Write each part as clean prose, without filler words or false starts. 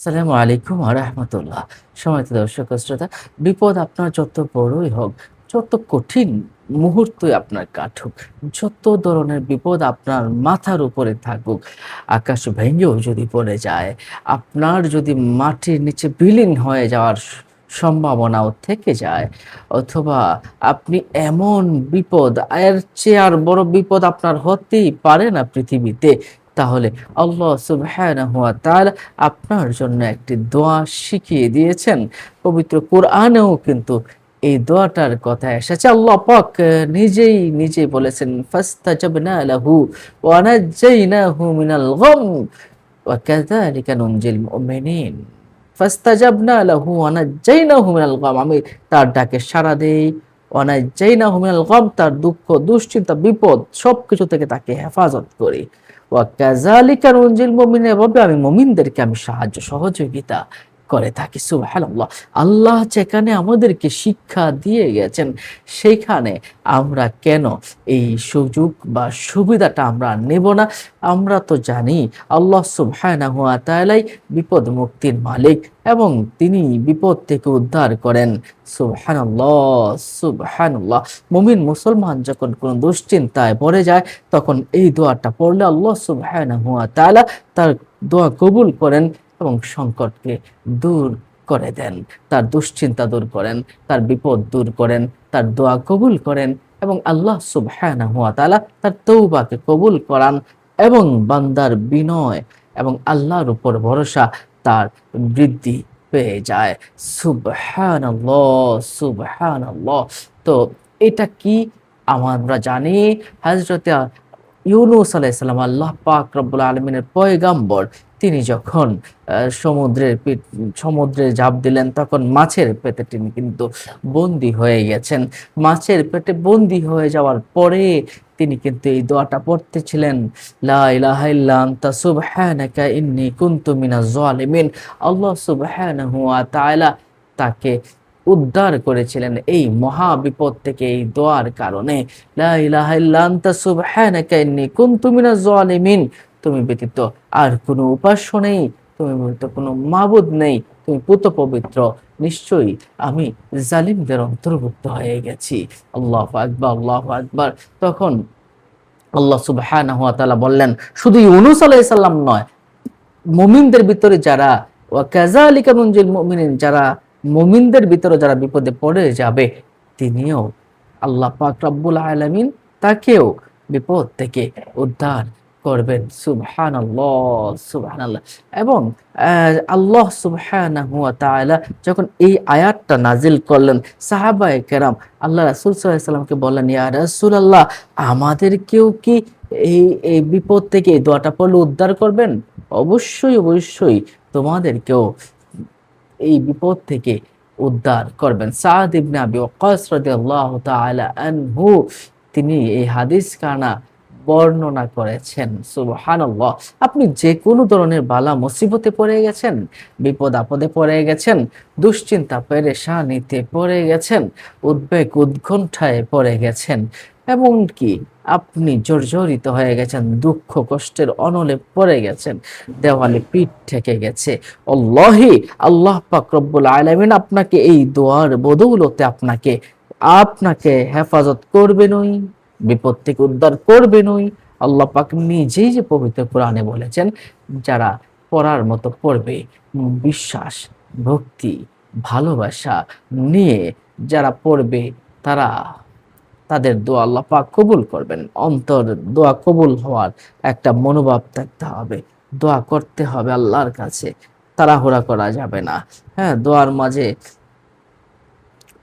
আসসালামু আলাইকুম ওয়া রাহমাতুল্লাহ। সম্মানিত দর্শক ও শ্রোতা, বিপদ আপনার যত বড়ই হোক, যত কঠিন মুহূর্তই আপনার কাটুক, যত ধরনের বিপদ আপনার মাথার উপরে থাকুক, আকাশ ভেঙেও যদি পড়ে যায়, আপনার যদি মাটির নিচে বিলীন হয়ে যাওয়ার সম্ভাবনাও থেকে যায়, অথবা আপনি এমন বিপদ এর চেয়ে আর বড় বিপদ আপনার হতেই পারে না পৃথিবীতে, তাহলে আল্লাহ সুবহানাহু ওয়া তাআলা আপনার জন্য একটি দোয়া শিখিয়ে দিয়েছেন। পবিত্র কোরআনেও কিন্তু এই দোয়াটার কথা এসেছে। আল্লাহ পাক নিজেই বলেছেন, ফাস্তাজাবনা লাহু ওয়া নাজ্জায়নাহু মিনাল গাম ওয়া কাযালিকা নুনজিল মুমিনিন। ফাস্তাজাবনা লাহু ওয়া নাজ্জায়নাহু মিনাল গাম। আমি তার ডাকে সাড়া দেই। ওয়া নাজ্জায়নাহু মিনাল গাম, তার দুঃখ, দুশ্চিন্তা, বিপদ সবকিছু থেকে তাকে হেফাজত করি। ওয়া কাযালিকা নুনজিল মুমিনিন, এভাবে আমি মুমিনদেরকে আমি সাহায্য সহযোগিতা করে থাকি। সুবহানাল্লাহ। আল্লাহ যেখানে আমাদেরকে শিক্ষা দিয়ে গেছেন, সেখানে আমরা কেন এই সুযোগ বা সুবিধাটা আমরা নেব না? আমরা তো জানি আল্লাহ সুবহানাহু ওয়া তাআলাই বিপদ মুক্তির মালিক এবং তিনি বিপদ থেকে উদ্ধার করেন। সুবহানাল্লাহ, সুবহানাল্লাহ। মুমিন মুসলমান যখন কোনো দুশ্চিন্তায় পড়ে যায়, তখন এই দোয়াটা পড়লে আল্লাহ সুবহানাহু ওয়া তাআলা তার দোয়া কবুল করেন এবং সংকটকে দূর করে দেন। তার দুশ্চিন্তা দূর করেন, তার বিপদ দূর করেন, তার দোয়া কবুল করেন এবং আল্লাহ সুবহানাহু ওয়া তাআলা তার তওবাকে কবুল করান এবং বান্দার বিনয় এবং আল্লাহর উপর ভরসা তার বৃদ্ধি পেয়ে যায়। সুবহানাল্লাহ, সুবহানাল্লাহ। তো এটা কি আমরা জানি, হযরতে ইউনূস আলাইহিস সালাম, আল্লাহ পাক রব্বুল আলামিনের পয়গাম্বর, তিনি যখন সমুদ্রে ঝাঁপ দিলেন, তখন মাছের পেটে তিনি কিন্তু বন্দী হয়ে গেছেন। মাছের পেটে বন্দী হয়ে যাওয়ার পরে তিনি কিন্তু এই দোয়াটা পড়তেছিলেন, লা ইলাহা ইল্লা আনতা সুবহানাকা ইন্নী কুনতু মিনাজ জালিমিন। আল্লাহ সুবহানাহু ওয়া তাআলা তাকে উদ্ধার করেছিলেন এই মহা বিপদ থেকে এই দোয়ার কারণে। লা ইলাহা ইল্লা আনতা সুবহানাকা ইন্নী কুনতু মিনাজ জালিমিন। তুমি ব্যতীত আর কোনো উপাস্য নেই, তুমি ব্যতীত কোনো মাবুদ নেই, তুমি পুত পবিত্র, নিশ্চয়ই আমি জালিমদের অন্তর্ভুক্ত হয়ে গেছি। আল্লাহু আকবার, আল্লাহু আকবার। তখন আল্লাহ সুবহানাহু ওয়া তাআলা বললেন, শুধু ইউনূস আলাইহিস সালাম নয়, মুমিনদের ভিতরে যারা, ওয়া কাযালিকা নুনজিল মুমিনিন, যারা মুমিনদের ভিতরে যারা বিপদে পড়ে যাবে, তিনিও আল্লাহ পাক রব্বুল আলামিন তাকেও বিপদ থেকে উদ্ধার করবেন। সুবহানাল্লাহ, সুবহানাল্লাহ। এবং আল্লাহ সুবহানাহু ওয়া তাআলা যখন এই আয়াতটা নাজিল করলেন, সাহাবায়ে কেরাম আল্লাহ রাসূল সাল্লাল্লাহু আলাইহি ওয়াসাল্লামকে বললেন, ইয়া রাসূলুল্লাহ, আমাদেরকেও কি এই এই বিপদ থেকে এই দোয়াটা পড়লে উদ্ধার করবেন? অবশ্যই, অবশ্যই তোমাদেরকেও এই বিপদ থেকে উদ্ধার করবেন। সাদ ইবনে আবি ওয়াক্কাস রাদিয়াল্লাহু তাআলা আনহু, তিনি এই হাদিস খানা বর্ণনা করেছেন। সুবহানাল্লাহ। আপনি যে কোনো ধরনের বালা মুসিবতে পড়ে গেছেন, বিপদ আপদে পড়ে গেছেন, দুশ্চিন্তা পেরেশানিতে পড়ে গেছেন, উদ্বেগ উৎকণ্ঠায় পড়ে গেছেন, এমনকি আপনি জর্জরিত হয়ে গেছেন, দুঃখ কষ্টের অনলে পড়ে গেছেন, দেওয়ালে পিঠ ঠেকে গেছে, আল্লাহি আল্লাহ পাক রব্বুল আলামিন আপনাকে এই দোয়ার বদৌলতে আপনাকে আপনাকে হেফাজত করবেনই, বিপদ থেকে উদ্ধার করবেনই। আল্লাহ পাক নিজেই যে পবিত্র কোরআনে বলেছেন, যারা পড়ার মতো পড়বে, বিশ্বাস, ভক্তি, ভালোবাসা নিয়ে যারা পড়বে, তারা তাদের দোয়া আল্লাহ পাক কবুল করবেন। অন্তর দোয়া কবুল হওয়ার একটা মনোভাব থাকতে হবে। দোয়া করতে হবে আল্লাহর কাছে, তাড়াহুড়া করা যাবে না। হ্যাঁ, দোয়ার মাঝে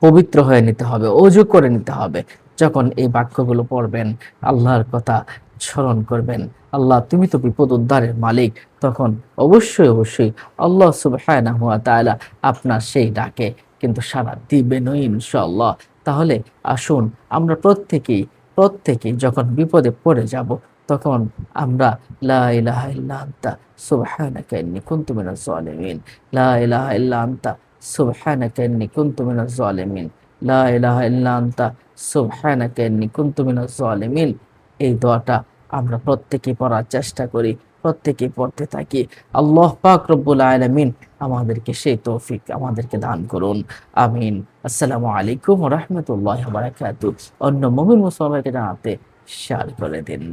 পবিত্র হয়ে নিতে হবে, অজু করে নিতে হবে। যখন এই বাক্যগুলো পড়বেন, আল্লাহর কথা স্মরণ করবেন, আল্লাহ তুমি তো বিপদ উদ্ধারের মালিক, তখন অবশ্যই, অবশ্যই আল্লাহ সুবহানাহু ওয়া তাআলা আপনার সেই ডাকে কিন্তু সাড়া দিবেনই ইনশাআল্লাহ। তাহলে আসুন আমরা প্রত্যেকেই যখন বিপদে পড়ে যাব, তখন আমরা লা ইলাহা ইল্লা আনতা সুবহানাকা ইন্নী কুনতু মিনাজ জালিমিন, লা ইলাহা ইল্লা আনতা সুবহানাকা ইন্নী কুনতু মিনাজ জালিমিন, লা ইলাহা ইল্লা আনতা সুবহানাকা ইন্নী কুনতু মিনাজ জালিমিন, এই দোয়াটা আমরা প্রত্যেকেই পড়ার চেষ্টা করি। প্রত্যেকেই পড়তে থাকি। আল্লাহ পাক রব্বুল আলামিন আমাদেরকে সেই তৌফিক আমাদেরকে দান করুন, আমিন। আসসালামু আলাইকুম ওয়া রাহমাতুল্লাহি ওয়া বারাকাতুহু। অন্য মুমিন মুসলমানকে জানাতে শেয়ার করে দিন।